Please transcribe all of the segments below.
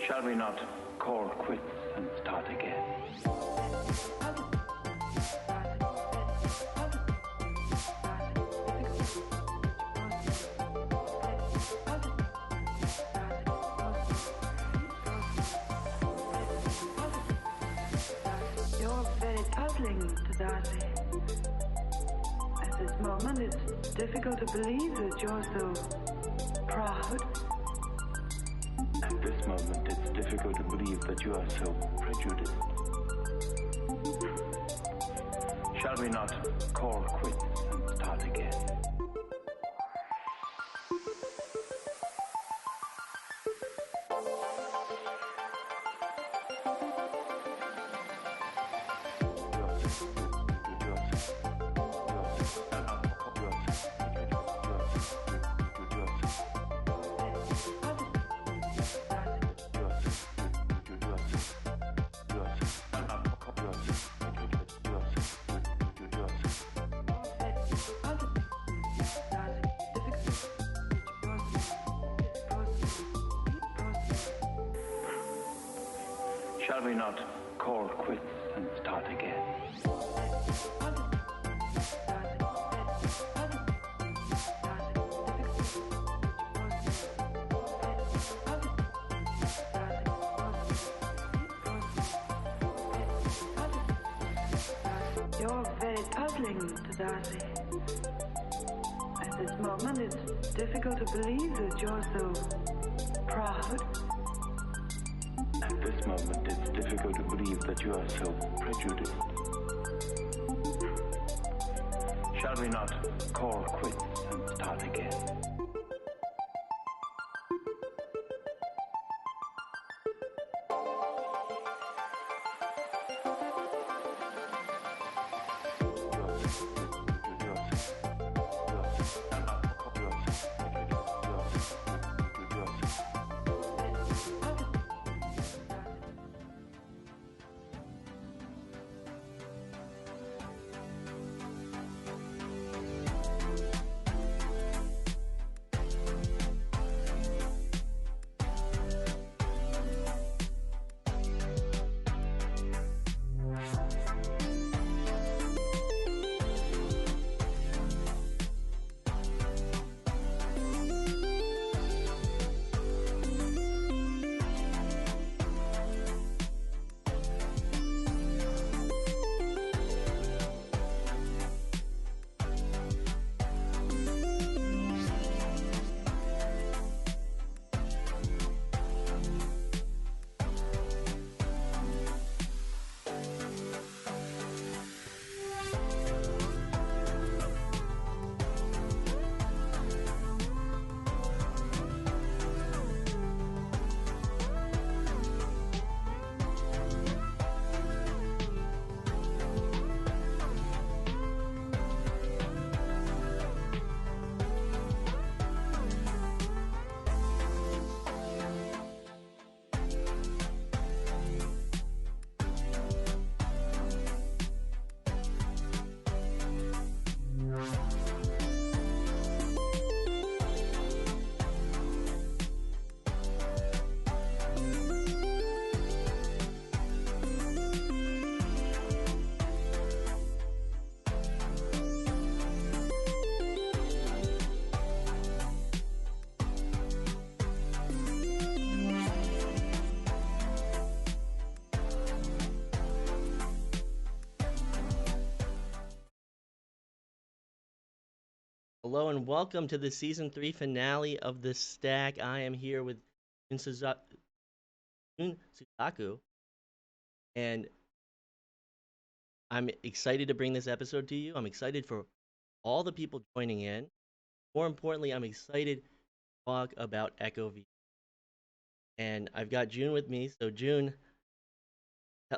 Shall we not call quits and start again? You're very puzzling to Darcy. At this moment, it's difficult to believe that you're so proud. At this moment, it's difficult to believe that you are so prejudiced. Shall we not call quits and start again? Shall we not call quits and start again? You're very puzzling to Darcy. At this moment, it's difficult to believe that you're so proud. At this moment, it's difficult to believe that you are so prejudiced. Shall we not call quits and start again? Hello and welcome to the season 3 finale of The Stack. I am here with JunSuzaku, and I'm excited to bring this episode to you. I'm excited for all the people joining in. More importantly, I'm excited to talk about Echo V. and I've got June with me. So June,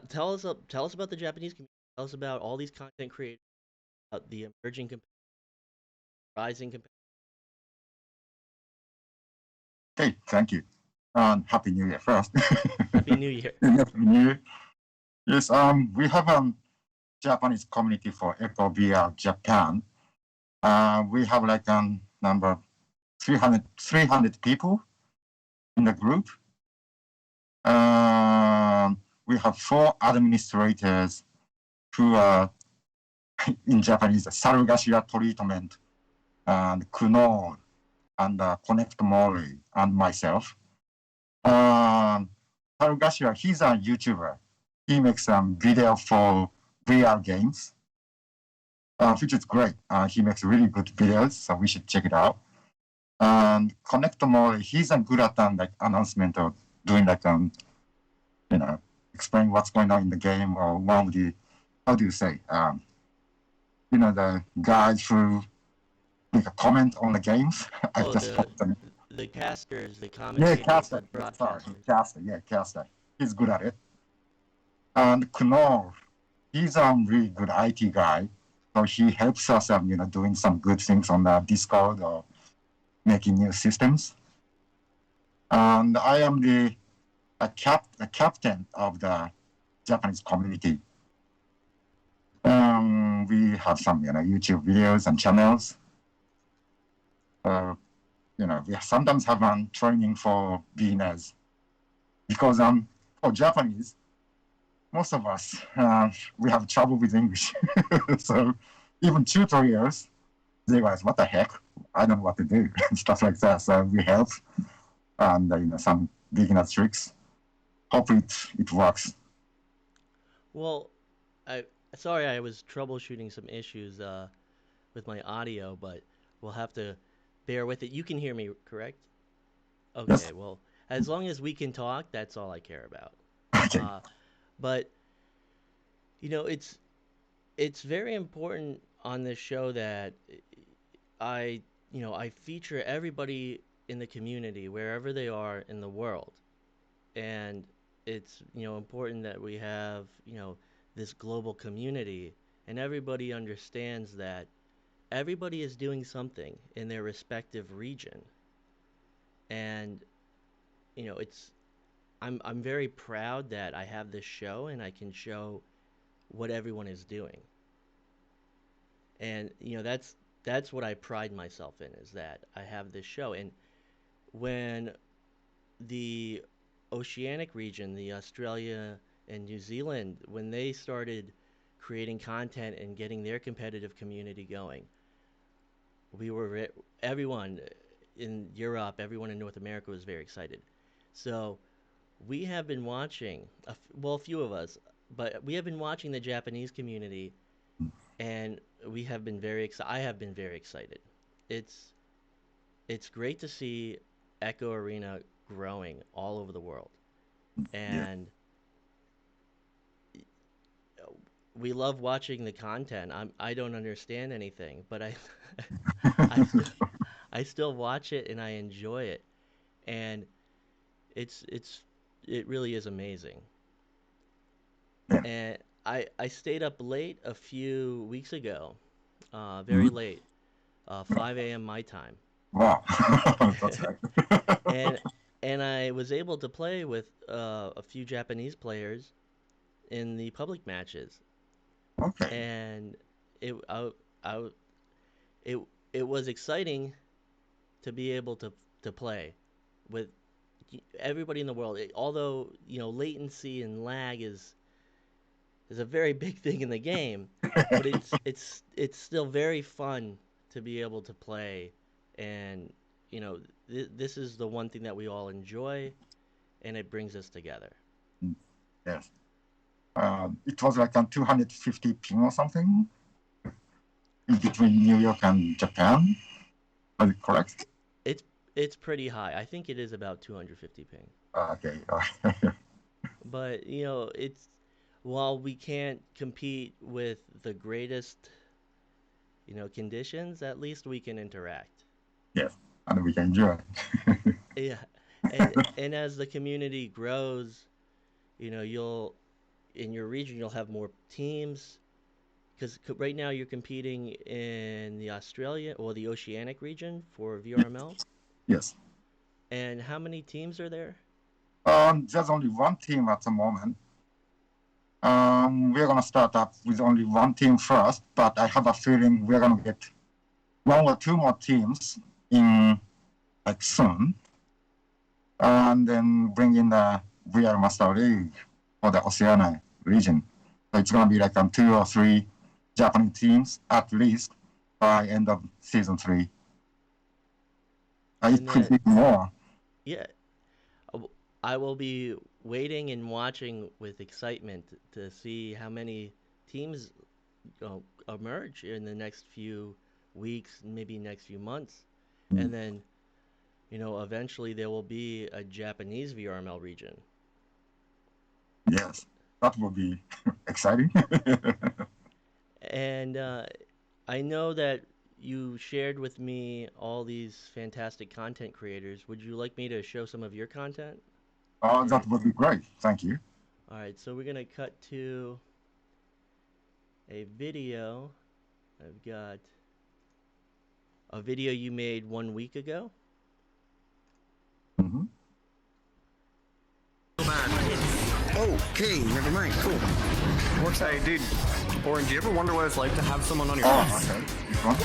tell us about the Japanese community. Tell us about all these content creators, about the emerging, rising. Okay, thank you. Happy New Year first. Happy New Year. Happy New Year. Yes, we have a Japanese community for Echo via Japan. We have like number 300 people in the group. We have 4 administrators who are in Japanese, Sarugashira treatment, and Kuno, and Connect Mori, and myself. Sarugashira, he's a YouTuber. He makes some video for VR games, which is great. He makes really good videos, so we should check it out. And Connect Mori, he's good at like announcement or doing like explain what's going on in the game, or one of the, how do you say, the guys who make a comment on the games. I Oh, just forgot them. the casters, the Yeah, commentators, the caster. Yeah, sorry, broadcasters. caster. Yeah, caster. He's good at it. And Knorr, he's a really good IT guy. So he helps us, doing some good things on the Discord or making new systems. And I am the captain of the Japanese community. We have some, YouTube videos and channels. We sometimes have training for beginners because for Japanese, most of us we have trouble with English. So even tutorials, they guys, what the heck? I don't know what to do, stuff like that. So we help and some beginner tricks. Hope it works. Well, I sorry I was troubleshooting some issues with my audio, but we'll have to bear with it. You can hear me, correct? Yes. Okay, well, as long as we can talk, that's all I care about. Okay. Uh, but you know, it's very important on this show that I feature everybody in the community wherever they are in the world. And it's, important that we have, this global community and everybody understands that everybody is doing something in their respective region. And, it's I'm very proud that I have this show and I can show what everyone is doing. And that's what I pride myself in, is that I have this show. And when the oceanic region, the Australia and New Zealand, when they started creating content and getting their competitive community going, we were everyone in Europe, everyone in North America was very excited. So we have been watching, a few of us, but we have been watching the Japanese community, and we have been very excited. I have been very excited. It's it's great to see Echo Arena growing all over the world, Yeah. and we love watching the content. I don't understand anything, but I still I still watch it and I enjoy it, and it's it really is amazing. Yeah. And I stayed up late a few weeks ago, very Mhm. late, 5 a.m. my time, Wow. That's right. and and I was able to play with a few Japanese players in the public matches, Okay. and it I it it was exciting to be able to play with everybody in the world. Although latency and lag is a very big thing in the game, but it's still very fun to be able to play, and this is the one thing that we all enjoy, and it brings us together. Yes. It was like on 250 ping or something in between New York and Japan. Are you correct? It's it's pretty high. I think it is about 250 ping. Okay. But it's while we can't compete with the greatest, conditions, at least we can interact. Yes. And we can enjoy. Yeah. And as the community grows, you'll in your region you'll have more teams because right now you're competing in the Australia or the Oceanic region for VRML. Yes. And how many teams are there? There's only one team at the moment. We're gonna start up with only one team first, but I have a feeling we're gonna get one or two more teams in like soon, and then bring in the VR Master League for the Oceania region. So it's gonna be like two or three Japanese teams at least by end of season 3. It And could that, be more. yeah, I will be waiting and watching with excitement to see how many teams emerge in the next few weeks, maybe next few months, and then eventually there will be a Japanese VRML region. Yes, that would be exciting. And I know that you shared with me all these fantastic content creators. Would you like me to show some of your content? Or That would be great. Thank you. all right, so we're gonna cut to a video. I've got a video you made 1 week ago. Mm-hmm. Okay, never mind. Cool. Works out, dude. Orange, you ever wonder what it's like to have someone on your Oh, ass? okay. This one.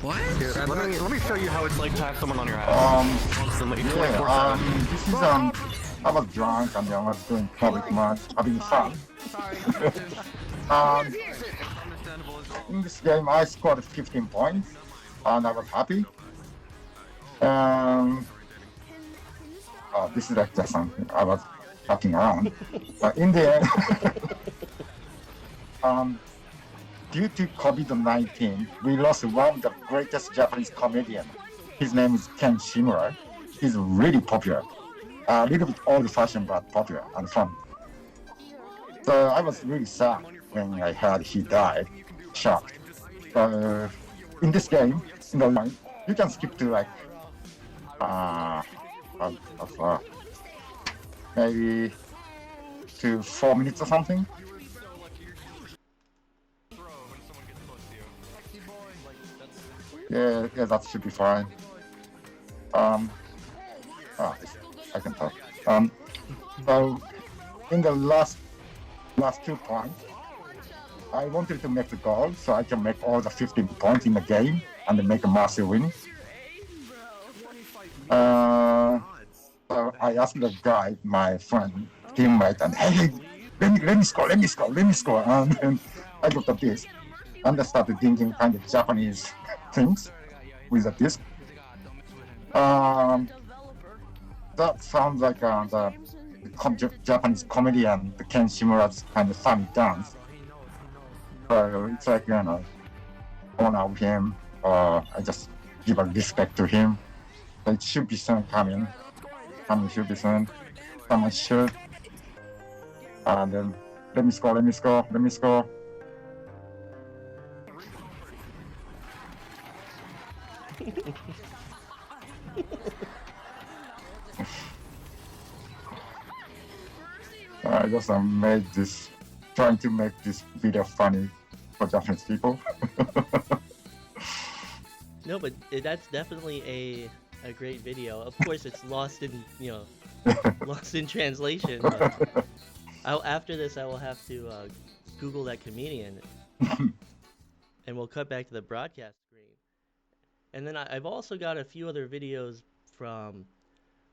What? Here, let me show you how it's like to have someone on your ass. Constantly, 24/7. This is I was drunk and I was doing public match, having fun. um, in this game, I scored 15 points, and I was happy. This is like just something I was fucking around, but in the end, due to COVID-19, we lost one of the greatest Japanese comedian. His name is Ken Shimura. He's really popular. A little bit old-fashioned but popular and fun. So I was really sad when I heard he died. Shocked. In this game, you can skip to like maybe to 4 minutes or something. Yeah, that should be fine. I can talk. So in the last 2 points, I wanted to make the goal so I can make all the 15 points in the game and then make a massive win. So I asked the guy, my friend, teammate, and hey, let me score. And then I got the disc, and I started thinking kind of Japanese things with the disc. That sounds like the Japanese comedian, the Ken Shimura's kind of funny dance. So it's like, honor him, or I just give a respect to him. So it should be soon coming. Should be soon. Someone should. And then let me score. I just trying to make this video funny for Japanese people. No, but that's definitely a great video. Of course, it's lost in lost in translation. But after this, I will have to Google that comedian, and we'll cut back to the broadcast screen. And then I've also got a few other videos from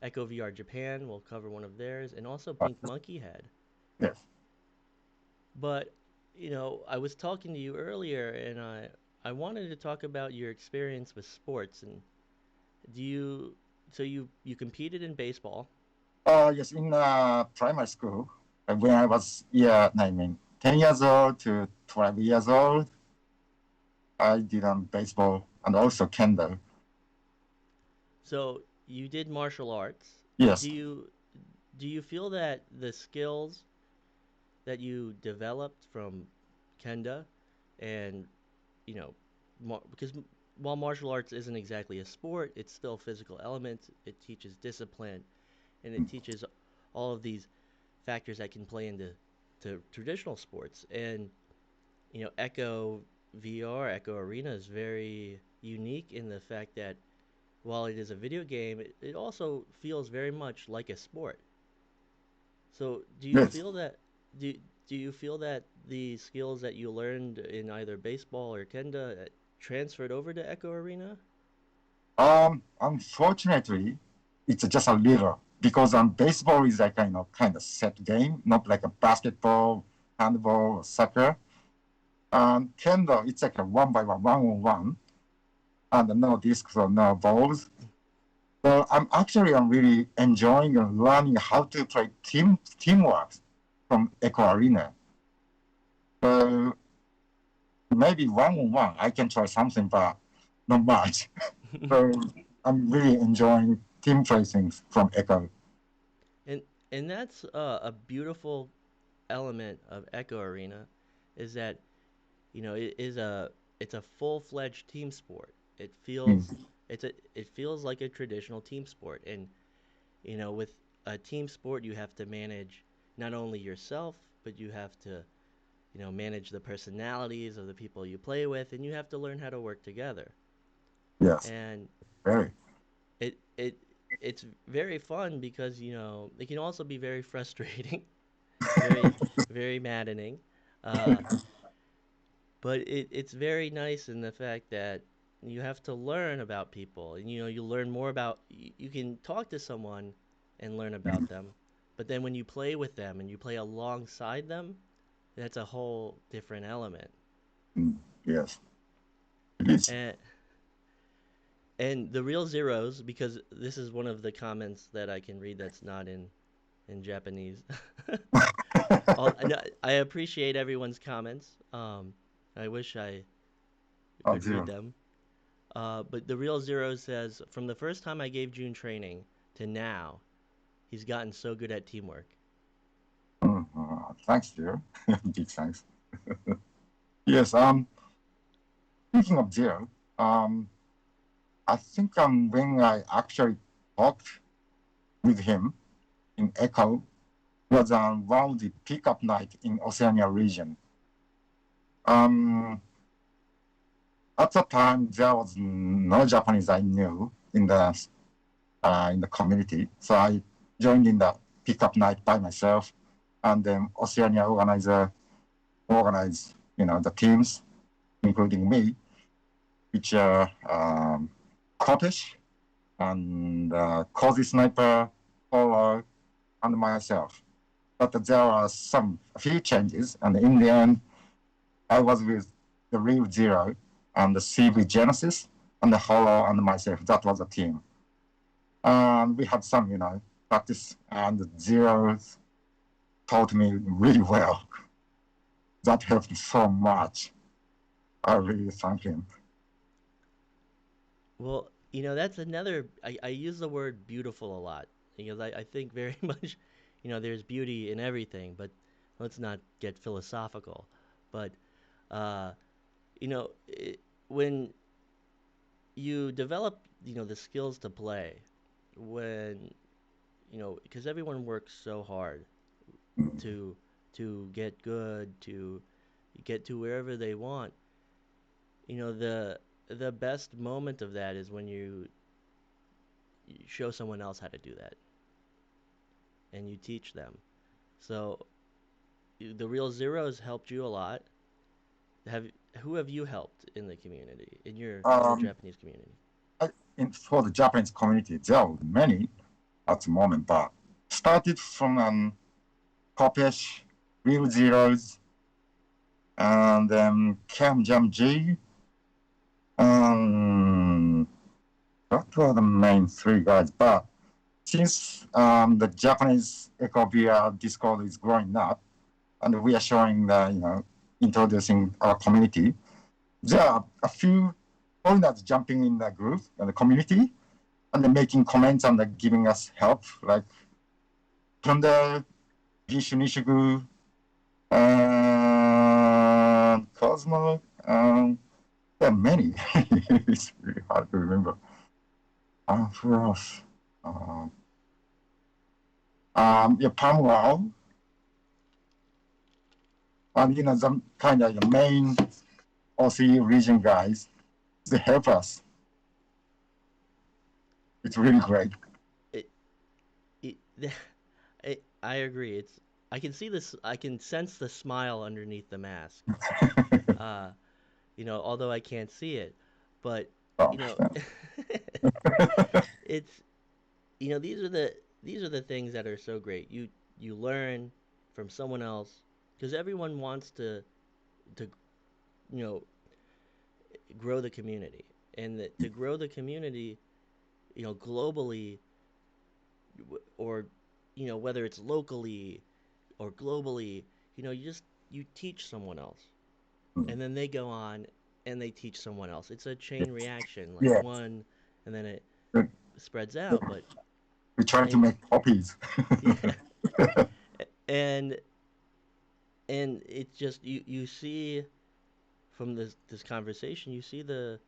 Echo VR Japan. We'll cover one of theirs, and also Pink Monkey Head. Yes. But I was talking to you earlier, and I wanted to talk about your experience with sports. And you competed in baseball? Yes, in primary school, when I was 10 years old to 12 years old, I did baseball and also kendo. So you did martial arts. Yes. Do you feel that the skills that you developed from kendo and because while martial arts isn't exactly a sport, it's still a physical element. It teaches discipline, and it teaches all of these factors that can play into traditional sports. And Echo VR, Echo Arena is very unique in the fact that while it is a video game, it also feels very much like a sport. So, Yes. do do you feel that the skills that you learned in either baseball or kenda transferred over to Echo Arena? Unfortunately, it's just a little because baseball is a kind of set game, not like a basketball, handball, or soccer. Kendo, it's like a one by one on one, and no discs or no balls. So I'm really enjoying and learning how to play teamwork from Echo Arena. So maybe one on one I can try something, but not much. So I'm really enjoying team play things from Echo. and and that's a beautiful element of Echo Arena, is that it's a full-fledged team sport. Mm. It feels like a traditional team sport, and with a team sport, you have to manage not only yourself, but you have to manage the personalities of the people you play with, and you have to learn how to work together. Yes, And very. it it it's very fun because it can also be very frustrating, very very maddening. Uh, but it's very nice in the fact that you have to learn about people, and you learn more about you can talk to someone and learn about them, but then when you play with them and you play alongside them, that's a whole different element. Mm. Yes, it is. And and the real zeros, because this is one of the comments that I can read that's not in Japanese. I appreciate everyone's comments. I wish I Oh, could read dear. them. But the real zero says, from the first time I gave June training to now, he's gotten so good at teamwork. Thanks, dear. Big thanks. Yes. Speaking of Jill, um, I think when I actually talked with him in Echo was one of the pickup night in Oceania region. Um, at the time, there was no Japanese I knew in the community, so I joined in the pickup night by myself, and then Oceania organized the teams, including me, which are Scottish and Cozy Sniper, Polo, and myself. But there are a few changes, and in the end, I was with the Real Zero and the CV Genesis and the Holo and myself. That was a team. And we had some, practice, and the Zero taught me really well. That helped so much. I really thank him. Well, that's another. I use the word beautiful a lot because I think very much, there's beauty in everything, but let's not get philosophical. But, uh, when you develop, the skills to play, when, because everyone works so hard to get good, to get to wherever they want. The best moment of that is when you show someone else how to do that and you teach them. So the real zeros helped you a lot. Have Who have you helped in the community, in the Um, Japanese community? for the Japanese community, there are many at the moment, but started from Kopesh, Real Zeros, and Cam Jam G. Um, that were the main three guys. But since the Japanese Ecovia Discord is growing up, and we are showing introducing our community, there are a few foreigners jumping in the group and the community and then making comments and giving us help, like from the Gishu Nishigu and Cosmo. There are many. It's really hard to remember. Who else? Um, yeah, Palmwell, and some kind of the main OC region guys. They help us. It's really great. It, it, I agree. I can see this. I can sense the smile underneath the mask. Uh, although I can't see it, but Oh, you know, it's these are the things that are so great. You learn from someone else because everyone wants to you know grow the community, and to grow the community, globally, or whether it's locally or globally, you teach someone else, and then they go on and they teach someone else. It's a chain reaction, like yeah. one, and then it We spreads out. But try to and make copies. yeah, and it's just you see from this conversation, you see the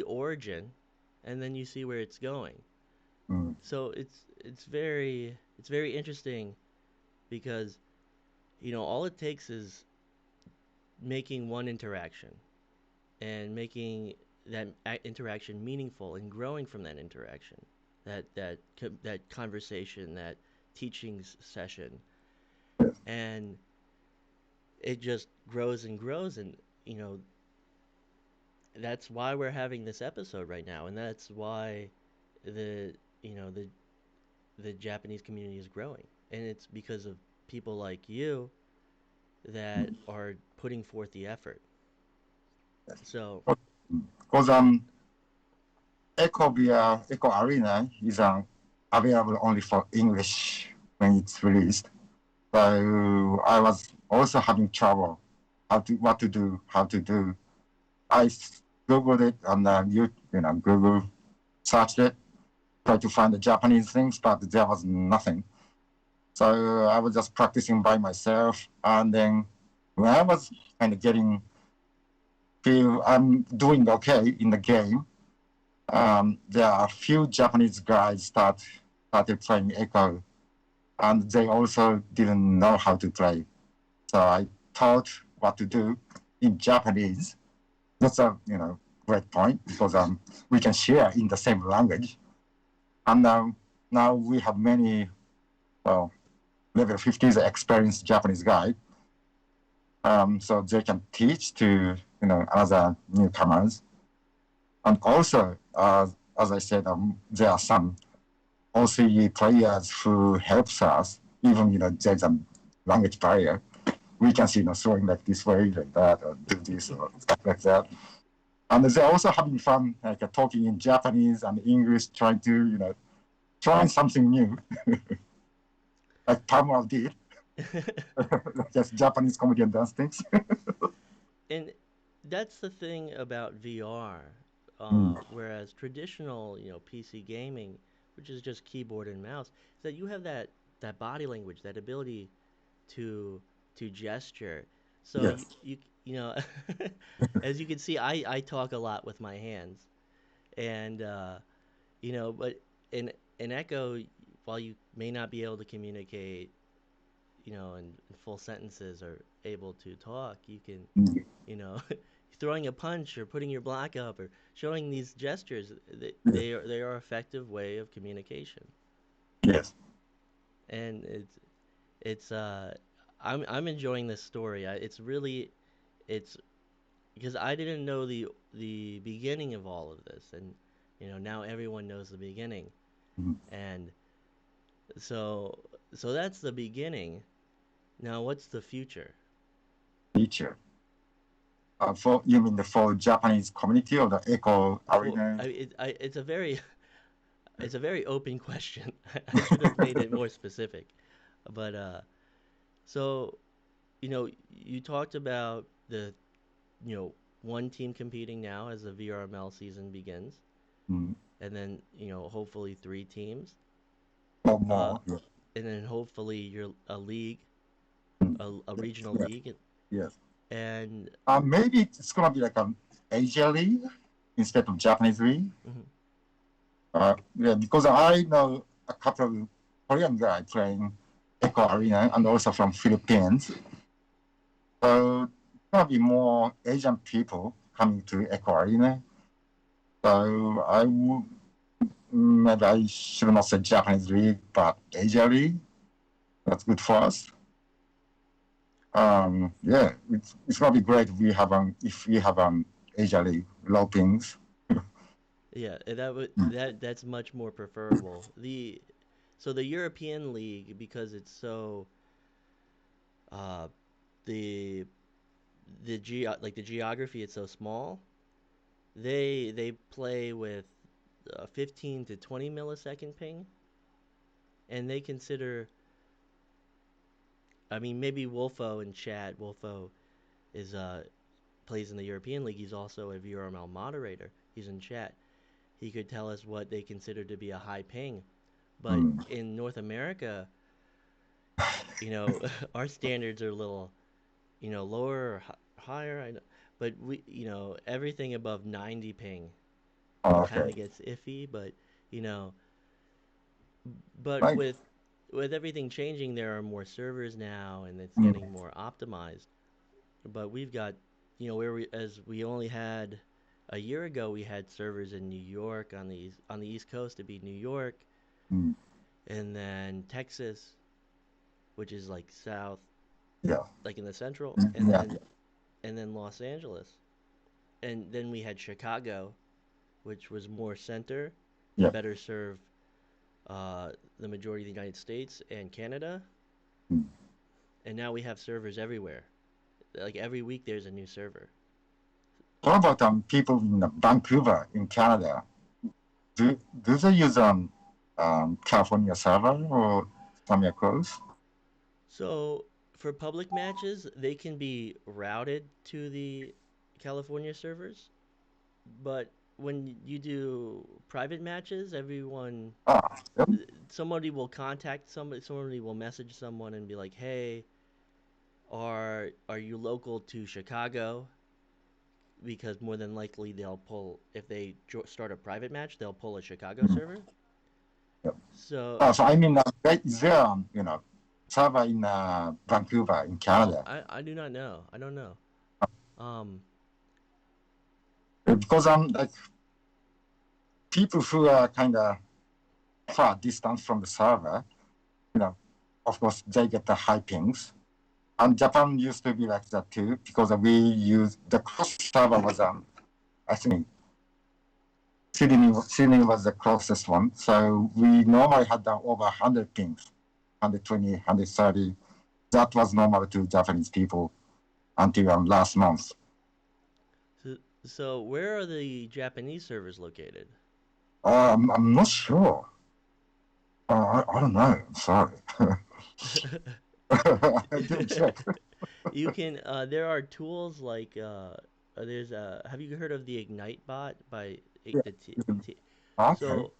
origin, and then you see where it's going. Mm. So it's very interesting because all it takes is making one interaction and making that interaction meaningful and growing from that interaction, that conversation, that teaching session, and it just grows and grows, and you know that's why we're having this episode right now, and that's why the you know the Japanese community is growing, and it's because of people like you that are putting forth the effort. So Because Echo Arena is available only for English when it's released. So I was also having trouble what to do, how to do. I googled it on Google searched it, tried to find the Japanese things, but there was nothing. So I was just practicing by myself, and then when I was kind of feel I'm doing okay in the game, there are a few Japanese guys started playing Echo, and they also didn't know how to play. So I taught what to do in Japanese. That's a great point because we can share in the same language. And now we have many well level 50s experienced Japanese guy, so they can teach to other newcomers. And also, as I said, there are some OCE players who helps us. Even there's a language barrier. We can see throwing like this way, like that, or do this or stuff like that. And they're also having fun, like talking in Japanese and English, trying something new, like Palmer did, just Japanese comedy and dance things. and that's the thing about VR. Whereas traditional, PC gaming, which is just keyboard and mouse, is that you have that body language, that ability to gesture. So Yes. you know, as you can see, I talk a lot with my hands, and but in Echo, while you may not be able to communicate, in full sentences or able to talk, you can, Mm. throwing a punch or putting your block up or showing these gestures, Yes. they are effective way of communication, Yes. and it's I'm enjoying this story. It's really it's because I didn't know the beginning of all of this, and now everyone knows the beginning, Mm. and so that's the beginning. Now what's the future? Teacher. For you mean for Japanese community or the Echo For Arena? it's a very it's a very open question. I should have made it more specific, but so you talked about the one team competing now as the VRML season begins, Mm. and then hopefully three teams, Or uh, more. Yeah. and then hopefully you're a league, Mm. a Yes. regional Yes. league, Yes. and Maybe it's gonna be like Asia League instead of Japanese League. Hmm. Yeah, because I know a couple of Korean guys playing Echo Arena and also from Philippines. So there'll be more Asian people coming to Echo Arena. So maybe I should not say Japanese League, but Asia League. That's good for us. Yeah, it's gonna be great if we have Asia League low pings. Yeah, that's much more preferable. The European League, because it's so uh the the geography, it's so small. They play with 15 to 20 millisecond ping, and they consider. I mean, maybe Wolfo in chat. Wolfo is plays in the European League. He's also a VRML moderator. He's in chat. He could tell us what they consider to be a high ping. But in North America, our standards are a little, lower or higher. But everything above 90 ping kind Okay. of gets iffy. But you know, but Like, with everything changing, there are more servers now, and it's getting more optimized. But we've got, where we only had a year ago, we had servers in New York on the East Coast to be New York, mm, and then Texas, which is like south, yeah, like in the central, yeah, and then Los Angeles, and then we had Chicago, which was more center to yeah. better serve the majority of the United States and Canada, Mm. and now we have servers everywhere. Like every week, there's a new server. What about people in Vancouver in Canada? Do they use California server or somewhere close? So for public matches, they can be routed to the California servers, but when you do private matches, Yep. somebody will contact somebody will message someone and be like, "Hey, are you local to Chicago?" Because more than likely they'll pull if they start a private match, they'll pull a Chicago Mm, server. yep. So So I mean, is there server in Vancouver in oh, Canada? I do not know. I don't know. Um, Because like people who are kind of far distance from the server, you know, of course they get the high pings. And Japan used to be like that too, because we use the cross server was I think Sydney was the closest one. So we normally had over 100 pings, 120, 130. That was normal to Japanese people until last month. so where are the Japanese servers located? I'm not sure. I don't know. I'm sorry. I didn't check. You can. There are tools like there's Have you heard of the Ignite bot by Yeah. the Okay. so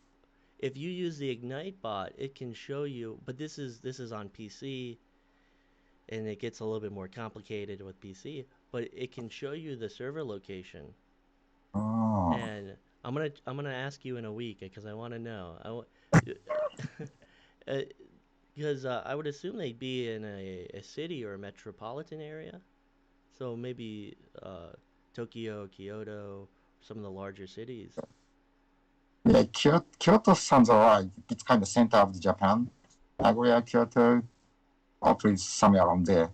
if you use the Ignite bot, it can show you. But this is on PC, and it gets a little bit more complicated with PC. But it can show you the server location, Oh, and I'm gonna ask you in a week because I want to know. Because I would assume they'd be in a city or a metropolitan area. So maybe Tokyo, Kyoto, some of the larger cities. yeah. Kyoto sounds alright. It's kind of center of Japan. Nagoya, Kyoto, probably somewhere around there.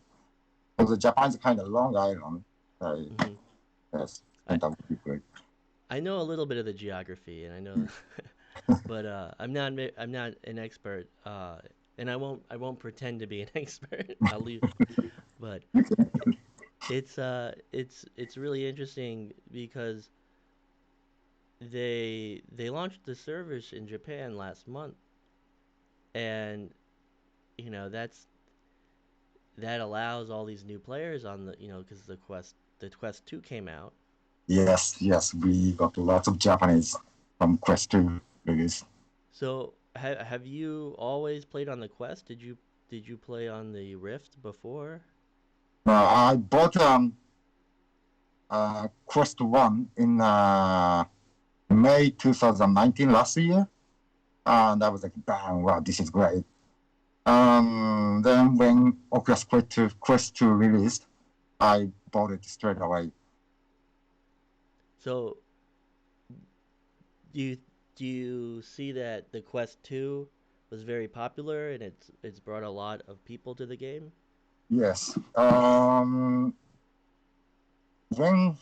Although Japan's kind of long island. So, Hmm. yes, I that would be great. I know a little bit of the geography, and I know, but I'm not an expert, and I won't pretend to be an expert. I'll leave, but it, it's really interesting because they launched the servers in Japan last month, and that allows all these new players on because the Quest 2 came out. Yes, we got lots of Japanese from Quest 2 release. So have you always played on the Quest? Did you play on the Rift before? I bought Quest 1 in May 2019, last year. And I was like, bang, wow, this is great. Then when Oculus Quest 2 released, I bought it straight away. So, do you see that the Quest 2 was very popular and it's brought a lot of people to the game? Yes. When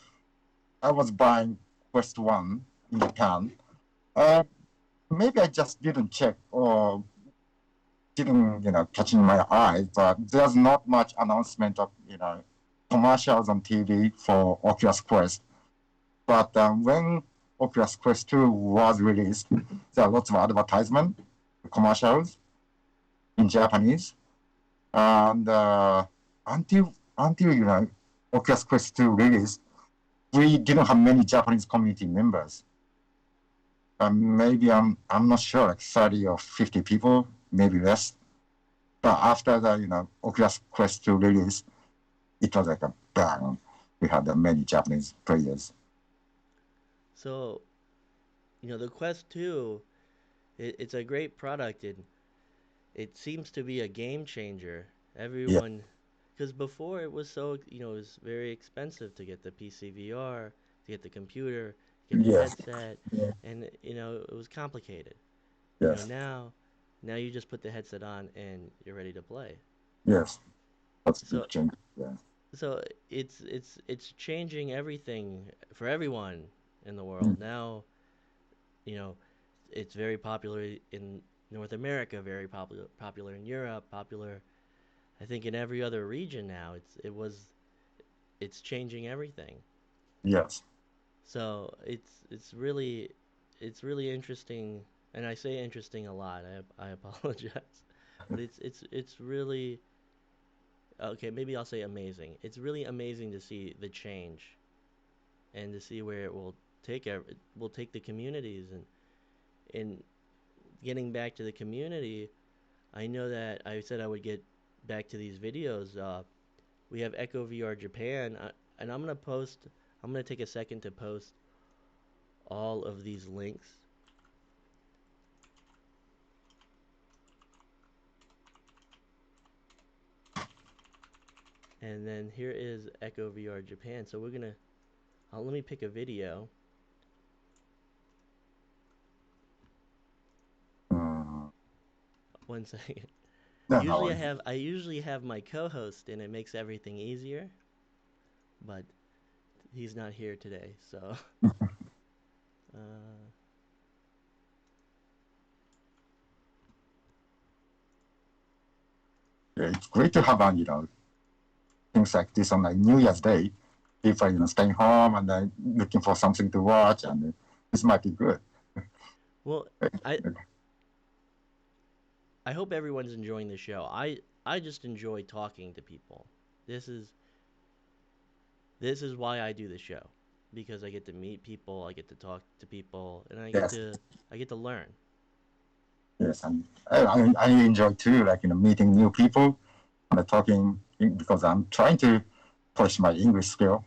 I was buying Quest 1 in Japan, maybe I just didn't check or didn't, catching my eye, but there's not much announcement of, commercials on TV for Oculus Quest. But when Oculus Quest 2 was released, there are lots of advertisement, commercials in Japanese. And until Oculus Quest 2 released, we didn't have many Japanese community members. Maybe I'm not sure, like 30 or 50 people, maybe less. But after the Oculus Quest 2 release, it was like a bang. We had many Japanese players. So, the Quest 2, it's a great product and it seems to be a game changer. Everyone, because before it was so, it was very expensive to get the PCVR, to get the computer, get the headset, and it was complicated. Yes. Now you just put the headset on and you're ready to play. Yes, that's a big change. Yeah. So it's changing everything for everyone in the world. Now, it's very popular in North America, very popular in Europe, popular I think in every other region now. It's changing everything. Yes. So it's really interesting, and I say interesting a lot. I apologize, but it's really okay. Maybe I'll say amazing. It's really amazing to see the change, and to see where it will take the communities and getting back to the community. I know that I said I would get back to these videos. We have Echo VR Japan, and I'm gonna take a second to post all of these links. And then here is Echo VR Japan. So we're gonna, let me pick a video. One second. I usually have my co-host, and it makes everything easier. But he's not here today, so. Yeah, it's great to have things like this on like New Year's Day. People staying home and then looking for something to watch, and this might be good. Well, I hope everyone's enjoying the show. I just enjoy talking to people. This is why I do the show, because I get to meet people, I get to talk to people, and I get to learn. Yes, and I enjoy too, like meeting new people and talking, because I'm trying to push my English skill.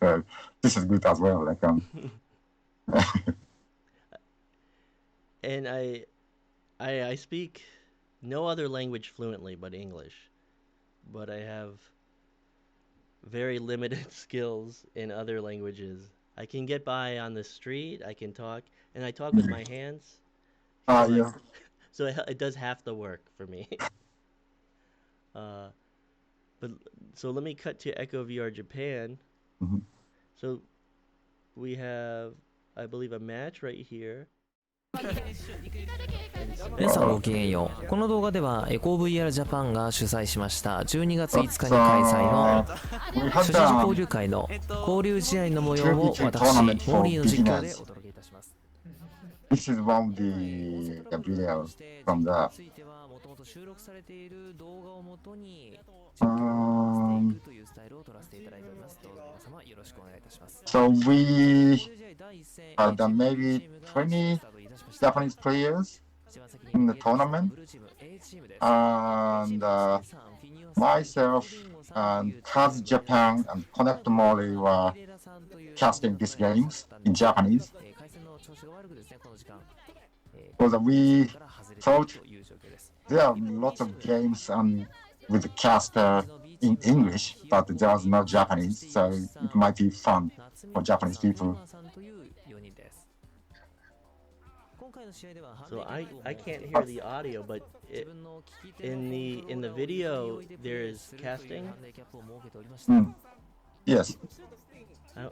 So this is good as well. Like And I speak no other language fluently but English, but I have very limited skills in other languages. I can get by on the street, I can talk, and I talk with my hands. So yeah. So it does half the work for me. But so let me cut to Echo VR Japan. Mm-hmm. So we have, I believe, a match right here. 皆さんごきげんよう。この動画ではエコー VR ジャパンが主催しました12月5日に開催の諸事交流会の交流試合の模様を私、モーリーの実況でお届けいたします。This is one of the videos from the So we had maybe 20 Japanese players in the tournament, and myself and Kaz Japan and Connect Mori were casting these games in Japanese. Because we thought there are lots of games with the caster in English, but there was no Japanese, so it might be fun for Japanese people. So I can't hear the audio, but in the video there is casting. Yes.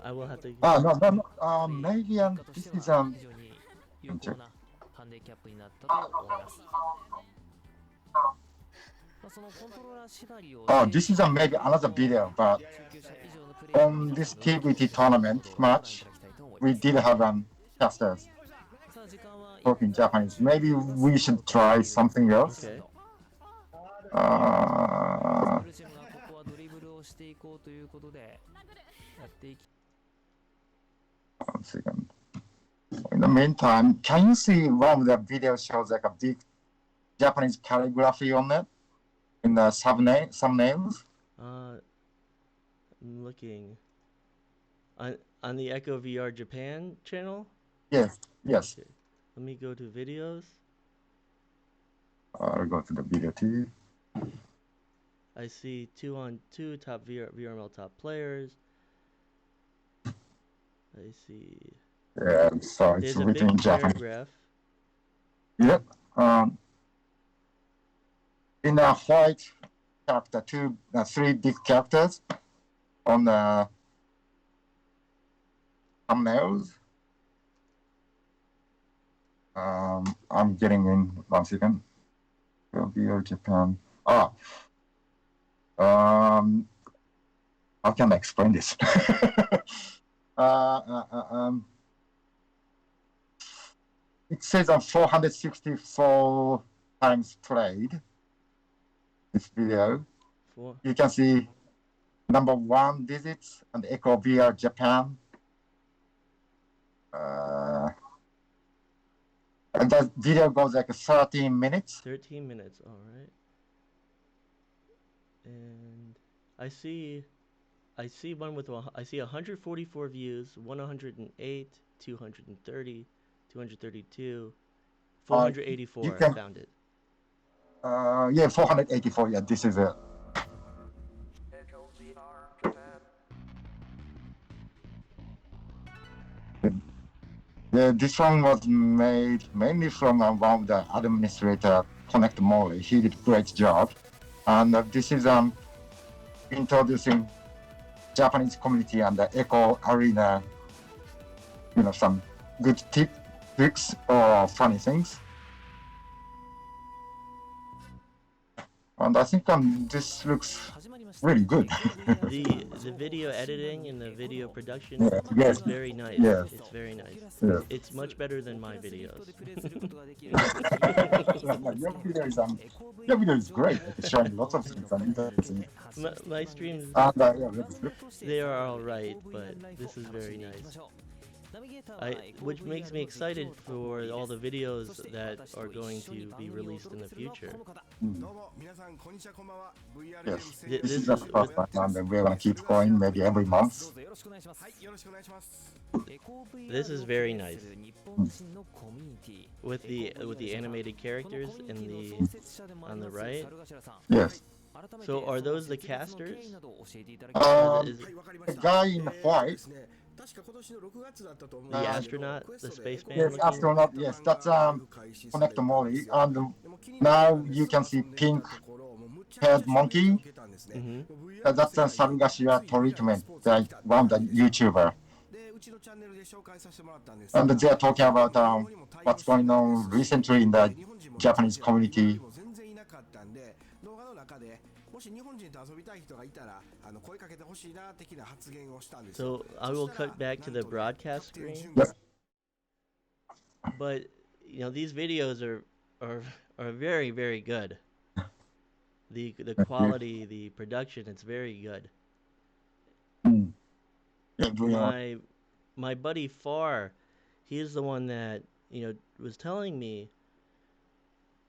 I will have to. No. Maybe this is check. This is maybe another video, but on this TVT tournament match, we did have casters talking Japanese. Maybe we should try something else. Okay. One second. In the meantime, can you see one of the video shows like a big Japanese calligraphy on it in the thumbnails? I'm looking on the Echo VR Japan channel. Yes. Okay. Let me go to videos. I'll go to the video too. I see 2-on-2 top VRML top players. I see. Yeah, I'm sorry, it's There's a written in big Japanese. paragraph. Yep. In a white character, three big characters on the thumbnails. I'm getting in 1 second. VR Japan. How can I explain this? It says 464 times played. This video. You can see number 1 visits and Echo VR Japan. And the video goes like 13 minutes. 13 minutes, all right. And I see one with I see 144 views, 108, 230, 232, 484. I found it. Yeah, 484. Yeah, this is it. Yeah, this one was made mainly from one of the administrator, Connect Molly. He did a great job. And this is introducing Japanese community and the Echo Arena, some good tricks or funny things. And I think this looks really good. The video editing and the video production yes. is very nice. Yes. It's very nice. Yes. It's much better than my videos. Your video is great. It's showing lots of things and interesting. My streams, they are all right, but this is very nice. Which makes me excited for all the videos that are going to be released in the future. Yes, this is the first one, and we're going to keep going maybe every month. This is very nice. With the animated characters on the right. Yes. So are those the casters? The guy in white. The astronaut, the spaceman. Yes, astronaut. Yes, that's Connect Molly. And now you can see pink-haired monkey. That's a Sarugashiwa treatment, one of the YouTuber. And they are talking about what's going on recently in the Japanese community. So I will cut back to the broadcast screen. Yes. But these videos are very, very good. The quality, the production, it's very good. My buddy Far, he's the one that was telling me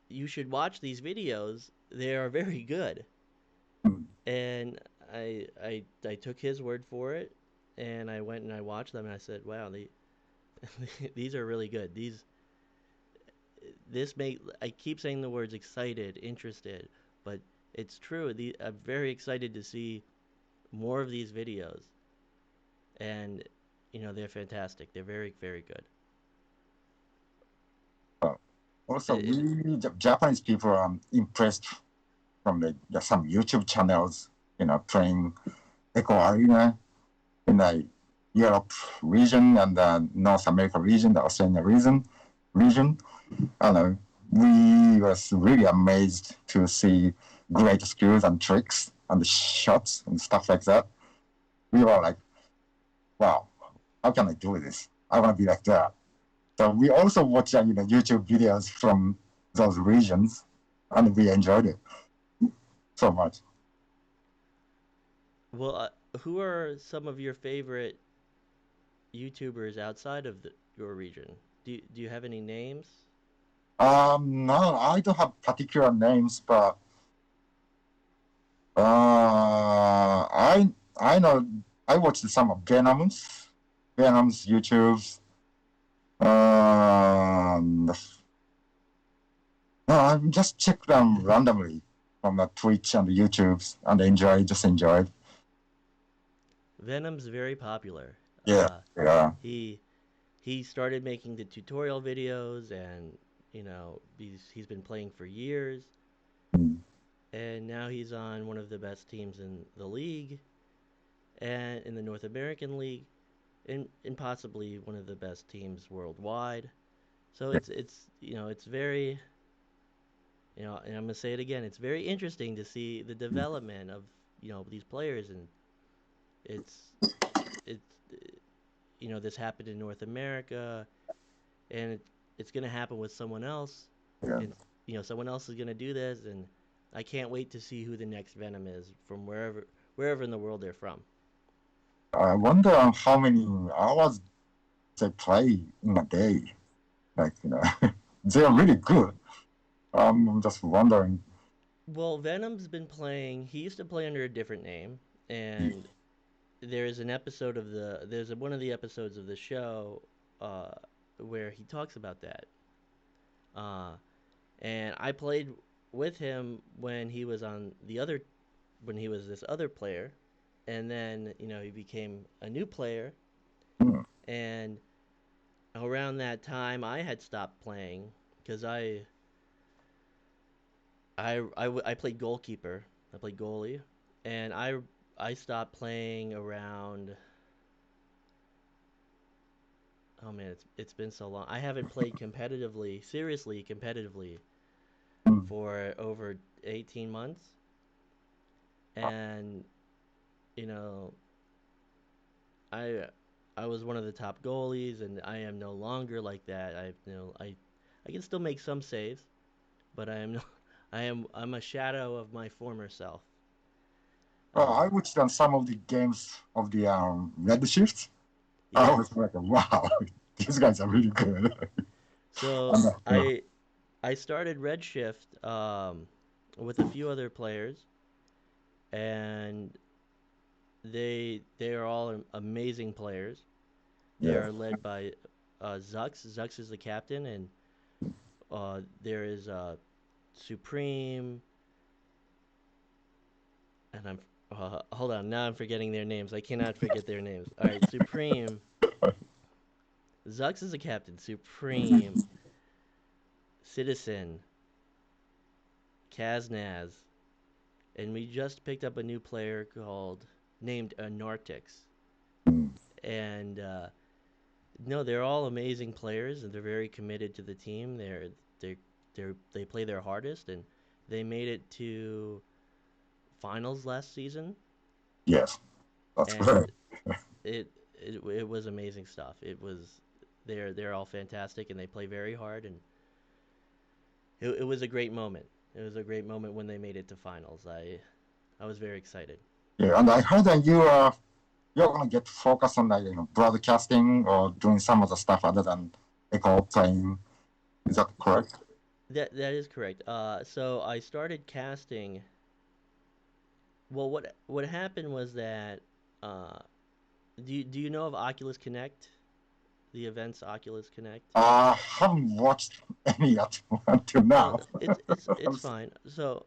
you should watch these videos. They are very good. And I took his word for it, and I went and I watched them, and I said, "Wow, these are really good. This make I keep saying the words excited, interested, but it's true. I'm very excited to see more of these videos, and they're fantastic. They're very, very good. Also, It, it, we Japanese people are impressed from some YouTube channels, playing Echo Arena in the Europe region and the North America region, the Australia region. I know we was really amazed to see great skills and tricks and shots and stuff like that. We were like, wow, how can I do this? I want to be like that. So we also watched YouTube videos from those regions, and we enjoyed it so much. well, who are some of your favorite YouTubers outside of your region? Do you have any names? No, I don't have particular names, but I know I watched some of Venom's YouTube's. No, I just check them randomly from the Twitch and the YouTube's and just enjoyed. Venom's very popular. Yeah, yeah. He started making the tutorial videos, and he's been playing for years, Mm. and now he's on one of the best teams in the league, and in the North American League, and possibly one of the best teams worldwide. So it's very, and I'm gonna say it again. It's very interesting to see the development of these players, and it's it's this happened in North America, and it's gonna happen with someone else, Yeah. and someone else is gonna do this, and I can't wait to see who the next Venom is from wherever in the world they're from. I wonder how many hours they play in a day. Like, they're really good. I'm just wondering. Well, Venom's been playing. He used to play under a different name, and there's one of the episodes of the show uh, where he talks about that. Uh, and I played with him when he was this other player, and then he became a new player, Hmm. and around that time I had stopped playing because I played goalkeeper. I played goalie, and I stopped playing around. Oh man, it's been so long. I haven't played seriously competitively, Hmm. for over 18 months, and you know I I was one of the top goalies, and I am no longer like that. I can still make some saves, but I am no, I'm a shadow of my former self. I Uh, watched on some of the games of the Red Shift. I yes. was like, wow, these guys are really good. So And, I started Redshift with a few other players, and they are all amazing players. They yeah. are led by Zux. Zux is the captain, and there is Supreme, and hold on. Now I'm forgetting their names. I cannot forget their names. All right, Supreme. Zux is the captain. Supreme, Citizen, Kaznaz, and we just picked up a new player named Nartix. Hmm. And no, they're all amazing players, and they're very committed to the team. They play their hardest, and they made it to finals last season, Yes, that's and good. it was amazing stuff. They're all fantastic, and they play very hard, and it was a great moment. It was a great moment when they made it to finals. I was very excited. Yeah, and I heard that you're gonna get focused on like broadcasting or doing some other stuff other than echo playing. Is that correct? That is correct. So I started casting. Well, what happened was that, uh, do you know of Oculus Connect? The events Oculus Connect? I haven't watched any yet until No, now. no, it's fine. So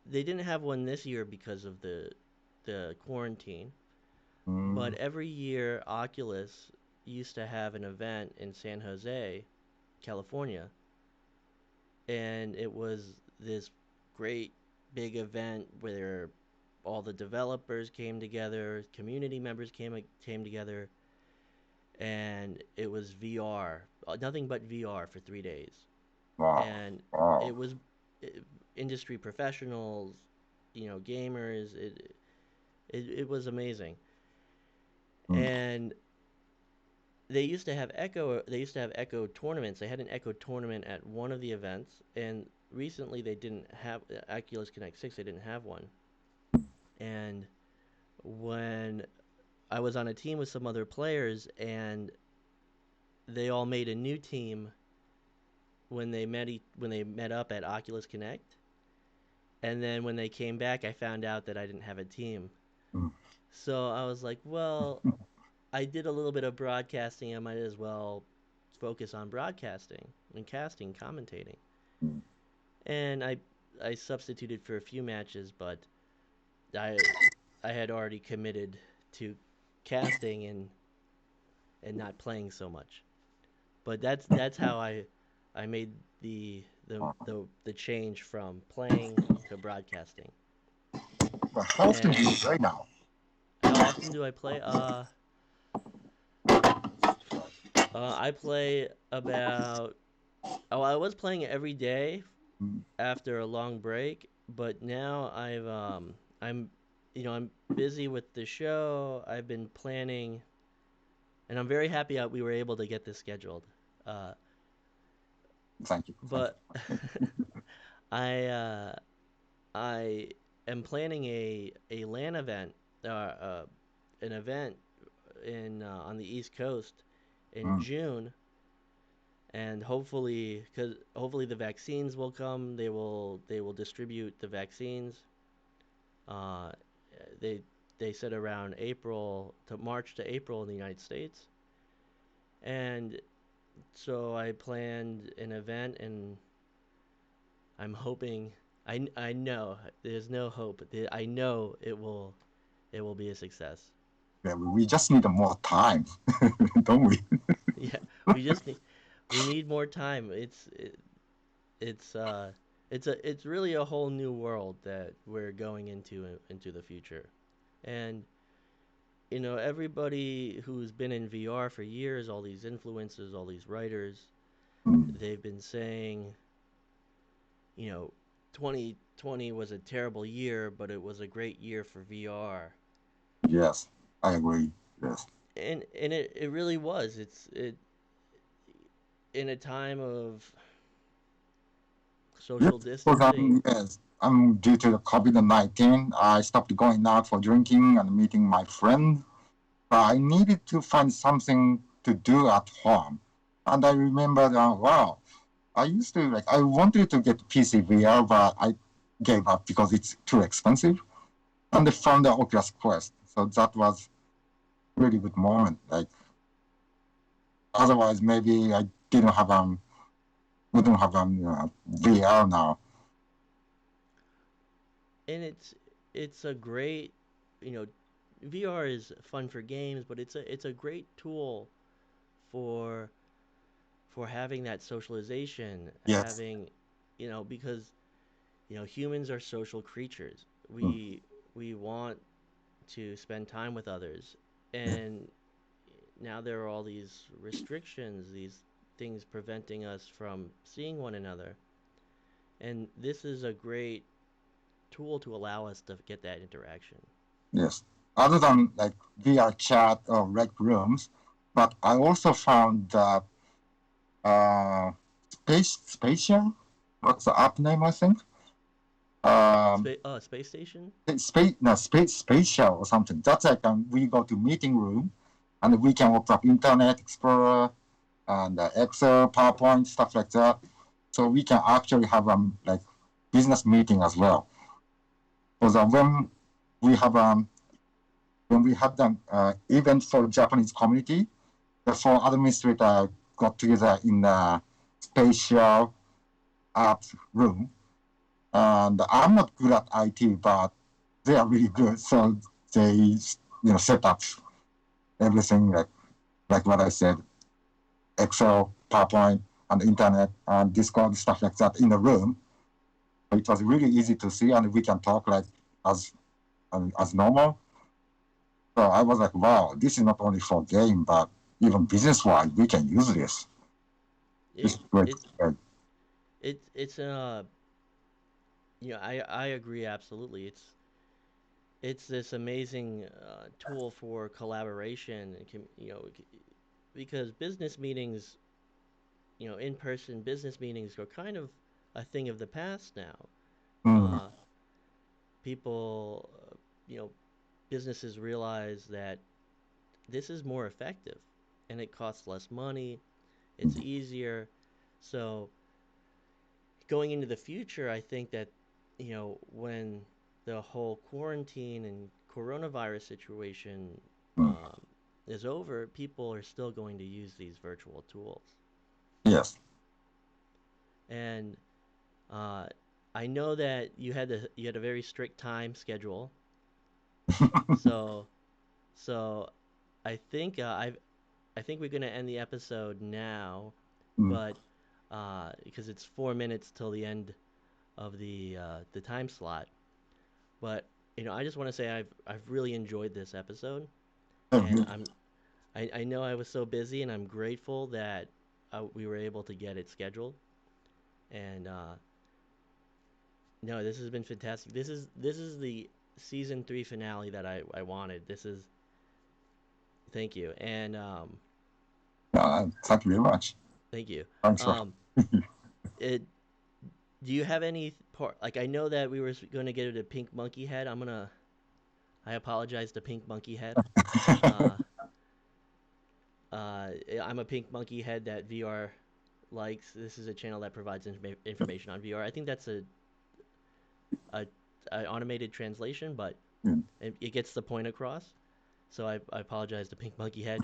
they didn't have one this year because of the quarantine, but every year Oculus used to have an event in San Jose, California, and it was this great big event where all the developers came together, community members came together, and it was VR, nothing but VR for 3 days, Wow. and Wow. it was industry professionals, gamers. It was amazing, and they used to have Echo tournaments. They had an Echo tournament at one of the events, and recently they didn't have Oculus Connect 6. They didn't have one, and when I was on a team with some other players, and they all made a new team when they met up at Oculus Connect, and then when they came back, I found out that I didn't have a team. So I was like, well, I did a little bit of broadcasting. I might as well focus on broadcasting and casting, commentating. And I substituted for a few matches, but I had already committed to casting and not playing so much. But that's how I made the change from playing to broadcasting. But how often do you play now? How often do I play? I play about. Oh, I was playing every day after a long break, but now I'm busy with the show. I've been planning, and I'm very happy that we were able to get this scheduled. Thank you. But I am planning a LAN event, an event in on the East Coast in June, and hopefully the vaccines will come. They will distribute the vaccines. They said around March to April in the United States, and so I planned an event, and I'm hoping. I know there's no hope. I know it will be a success. Yeah, we just need more time, don't we? Yeah, we need more time. It's really a whole new world that we're going into the future, and everybody who's been in VR for years, all these influencers, all these writers, they've been saying, 2020 was a terrible year, but it was a great year for VR. Yes, I agree. Yes. And it really was. It in a time of social distancing. Yes, due to the COVID-19, I stopped going out for drinking and meeting my friends. But I needed to find something to do at home. And I remembered, wow, I wanted to get PC VR, but I gave up because it's too expensive. And I found the Oculus Quest. So that was a really good moment. Otherwise, maybe I wouldn't have VR now. And it's a great, VR is fun for games, but it's a great tool for having that socialization, yes. having, because humans are social creatures. We want to spend time with others, and now there are all these restrictions, these things preventing us from seeing one another, and this is a great tool to allow us to get that interaction. Yes. Other than VR chat or rec rooms, but I also found that Spatial. What's the app name? I think. Space Station. Spatial or something. That's we go to meeting room, and we can open up Internet Explorer and Excel, PowerPoint, stuff like that. So we can actually have business meeting as well. Because when we have when we had the event for Japanese community, the four administrators got together in the spatial art room. And I'm not good at IT, but they are really good. So they, set up everything like what I said, Excel, PowerPoint, and internet, and Discord, stuff like that in the room. It was really easy to see, and we can talk like as normal. So I was like, wow, this is not only for game, but even business-wise, we can use this. It's great. It's I agree absolutely. It's this amazing tool for collaboration and because business meetings, in-person business meetings are kind of a thing of the past now. People, businesses realize that this is more effective and it costs less money, it's easier. So going into the future, I think that, when the whole quarantine and coronavirus situation is over, people are still going to use these virtual tools. Yes. And I know that you had a very strict time schedule. so I think I think we're gonna end the episode now, but because it's 4 minutes till the end of the time slot. But I just want to say I've really enjoyed this episode, and I know I was so busy, and I'm grateful that we were able to get it scheduled. And no, this has been fantastic. This is the season 3 finale that I wanted. Thank you, and thank you very much. thank you. Thanks. Do you have any part? Like, I know that we were going to get a pink monkey head. I apologize to pink monkey head. I'm a pink monkey head that VR likes. This is a channel that provides information on VR. I think that's a automated translation, but it gets the point across. So I apologize to pink monkey head.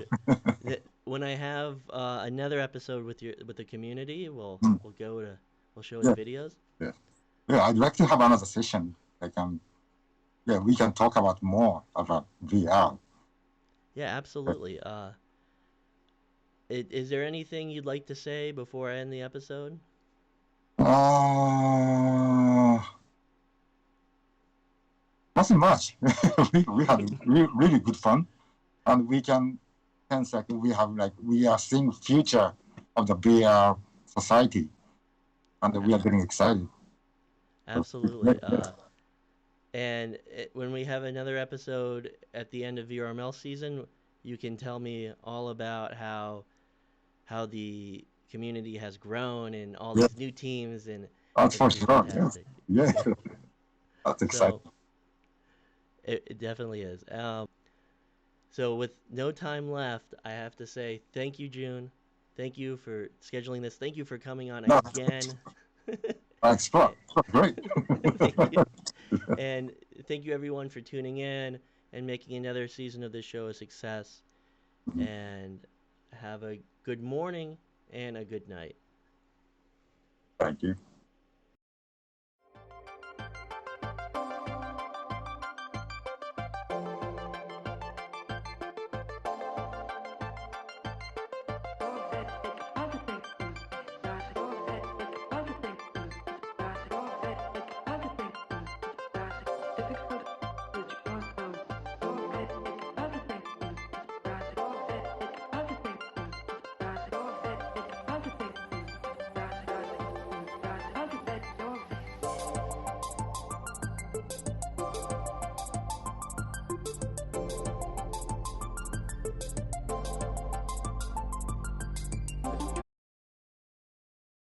When I have another episode with the community, we'll show the videos. Yeah, I'd like to have another session. We can talk about more about VR. Yeah, absolutely. Is there anything you'd like to say before I end the episode? Nothing much. we had really good fun, and we can sense that we are seeing future of the VR society, and we are getting excited. Absolutely. And when we have another episode at the end of VRML season, you can tell me all about how the community has grown and all these new teams, and that's for sure. Yeah. That's exciting. So, it definitely is. So with no time left, I have to say thank you, June. Thank you for scheduling this. Thank you for coming on again. Thanks, great. Thank you. And thank you, everyone, for tuning in and making another season of this show a success. And have a good morning and a good night. Thank you.